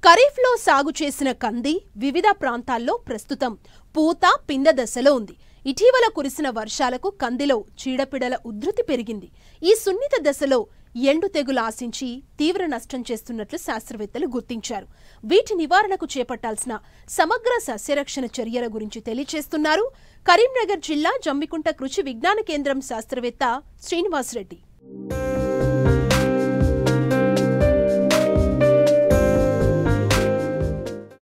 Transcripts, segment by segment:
ఖరీఫ్లో సాగు చేసిన కంది వివిధ ప్రాంతాల్లో ప్రస్తుతం పూత పింద దశలో ఉంది. ఇటీవల కురిసిన వర్షాలకు కందిలో చీడపీడల ఉధృతి పెరిగింది. ఈ సున్నిత దశలో ఎండు తెగులు ఆశించి తీవ్ర నష్టం చేస్తున్నట్లు శాస్త్రవేత్తలు గుర్తించారు. వీటి నివారణకు చేపట్టాల్సిన సమగ్ర సస్యరక్షణ చర్యల గురించి తెలియజేస్తున్నారు కరీంనగర్ జిల్లా జమ్మికుంట కృషి విజ్ఞాన కేంద్రం శాస్త్రవేత్త శ్రీనివాస్ రెడ్డి.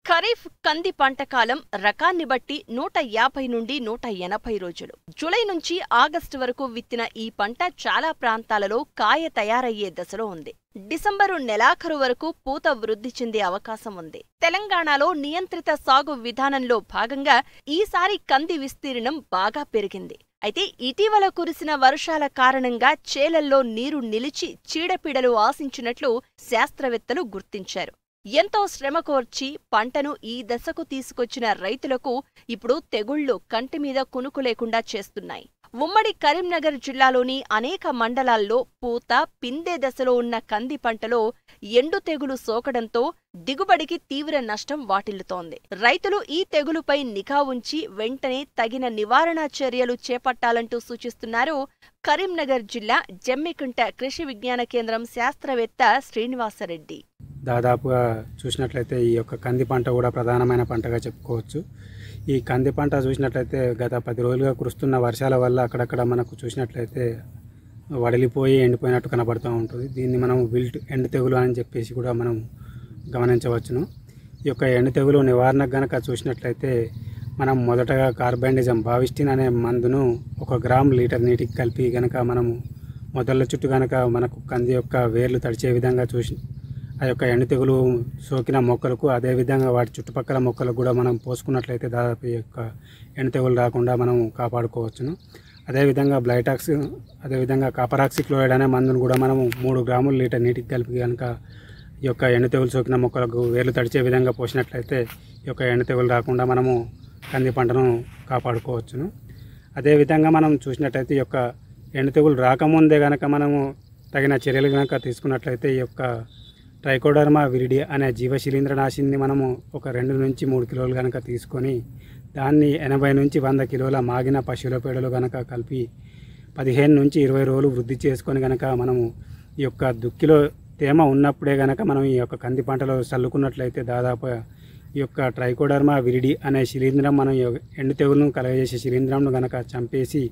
ఖరీఫ్ కంది పంట కాలం రకాన్ని బట్టి 150 నుండి 180 రోజులు. జూలై నుంచి ఆగస్టు వరకు విత్తిన ఈ పంట చాలా ప్రాంతాలలో కాయ తయారయ్యే దశలో ఉంది. డిసెంబరు నెలాఖరు వరకు పూత వృద్ధి చెందే అవకాశం ఉంది. తెలంగాణలో నియంత్రిత సాగు విధానంలో భాగంగా ఈసారి కంది విస్తీర్ణం బాగా పెరిగింది. అయితే ఇటీవల కురిసిన వర్షాల కారణంగా చేలల్లో నీరు నిలిచి చీడపీడలు ఆశించినట్లు శాస్త్రవేత్తలు గుర్తించారు. ఎంతో శ్రమ కోర్చి పంటను ఈ దశకు తీసుకొచ్చిన రైతులకు ఇప్పుడు తెగుళ్లు కంటిమీద కునుకు లేకుండా చేస్తున్నాయి. ఉమ్మడి కరీంనగర్ జిల్లాలోని అనేక మండలాల్లో పూత పిందే దశలో ఉన్న కంది పంటలో ఎండు తెగులు సోకడంతో దిగుబడికి తీవ్ర నష్టం వాటిల్లుతోంది. రైతులు ఈ తెగులుపై నిఘా ఉంచి వెంటనే తగిన నివారణ చర్యలు చేపట్టాలంటూ సూచిస్తున్నారు కరీంనగర్ జిల్లా జమ్మికుంట కృషి విజ్ఞాన కేంద్రం శాస్త్రవేత్త శ్రీనివాసరెడ్డి. దాదాపుగా చూసినట్లయితే ఈ యొక్క కంది పంట కూడా ప్రధానమైన పంటగా చెప్పుకోవచ్చు. ఈ కంది పంట చూసినట్లయితే గత 10 రోజులుగా కురుస్తున్న వర్షాల వల్ల అక్కడక్కడ మనకు చూసినట్లయితే వడిలిపోయి ఎండిపోయినట్టు కనబడుతూ ఉంటుంది. దీన్ని మనం విల్ట్ ఎండు తెగులు అని చెప్పేసి కూడా మనం గమనించవచ్చును. ఈ యొక్క ఎండు తెగులు నివారణకు గనక చూసినట్లయితే మనం మొదటగా కార్బండిజం బావిస్టిన్ అనే మందును 1 గ్రామ్ లీటర్ నీటికి కలిపి గనక మనము మొదళ్ళ చుట్టూ గనక మనకు కంది యొక్క వేర్లు తడిచే విధంగా చూసి ఆ యొక్క ఎండు తెగులు సోకిన మొక్కలకు అదేవిధంగా వాటి చుట్టుపక్కల మొక్కలకు కూడా మనం పోసుకున్నట్లయితే దాదాపు ఈ యొక్క ఎండు తెగులు రాకుండా మనం కాపాడుకోవచ్చును. అదేవిధంగా బ్లైటాక్స్ అదేవిధంగా కాపరాక్సిక్లోరైడ్ అనే మందును కూడా మనము 3 గ్రాముల లీటర్ నీటికి కలిపి కనుక ఈ యొక్క ఎండు తెగులు సోకిన మొక్కలకు వేర్లు తడిచే విధంగా పోసినట్లయితే ఈ యొక్క ఎండు తెగులు రాకుండా మనము కంది పంటను కాపాడుకోవచ్చును. అదేవిధంగా మనం చూసినట్లయితే ఈ యొక్క ఎండు తెగులు రాకముందే కనుక మనము తగిన చర్యలు కనుక తీసుకున్నట్లయితే ఈ యొక్క ట్రైకోడర్మా విరిడి అనే జీవశిలీంద్రనాశిని మనము ఒక 2 నుంచి 3 కిలోలు కనుక తీసుకొని దాన్ని 80 నుంచి 100 కిలోల మాగిన పశువుల పేడలు కనుక కలిపి 15 నుంచి 20 రోజులు వృద్ధి చేసుకొని కనుక మనము ఈ యొక్క దుక్కిలో తేమ ఉన్నప్పుడే కనుక మనం ఈ యొక్క కంది పంటలో చల్లుకున్నట్లయితే దాదాపు ఈ యొక్క ట్రైకోడర్మా విరిడి అనే శిలీంద్రం మనం ఎండు తెగులను కలగజేసే శిలీంద్రంను కనుక చంపేసి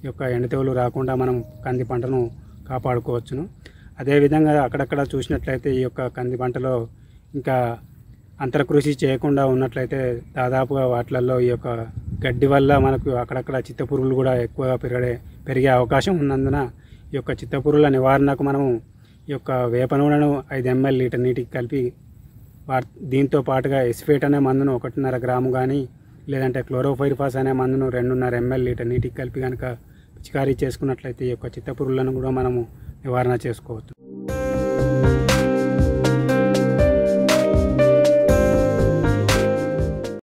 ఈ యొక్క ఎండు తెగులు రాకుండా మనం కంది పంటను కాపాడుకోవచ్చును. అదేవిధంగా అక్కడక్కడ చూసినట్లయితే ఈ యొక్క కంది పంటలో ఇంకా అంతరకృషి చేయకుండా ఉన్నట్లయితే దాదాపుగా వాటిలలో ఈ యొక్క గడ్డి వల్ల మనకు అక్కడక్కడ చిత్తపురుగులు కూడా ఎక్కువగా పెరిగే అవకాశం ఉన్నందున ఈ యొక్క చిత్తపురుగుల నివారణకు మనము ఈ యొక్క వేప నూనెను 5 ml లీటర్ నీటికి కలిపి దీంతో పాటుగా ఎస్ఫేట్ అనే మందును 1.5 గ్రాము కానీ లేదంటే క్లోరోఫైరిఫాస్ అనే మందును 2.5 ml లీటర్ నీటికి కలిపి కనుక పిచికారీ చేసుకున్నట్లయితే ఈ యొక్క చిత్తపురుగులను కూడా మనము నివారణ చేసుకోవచ్చు.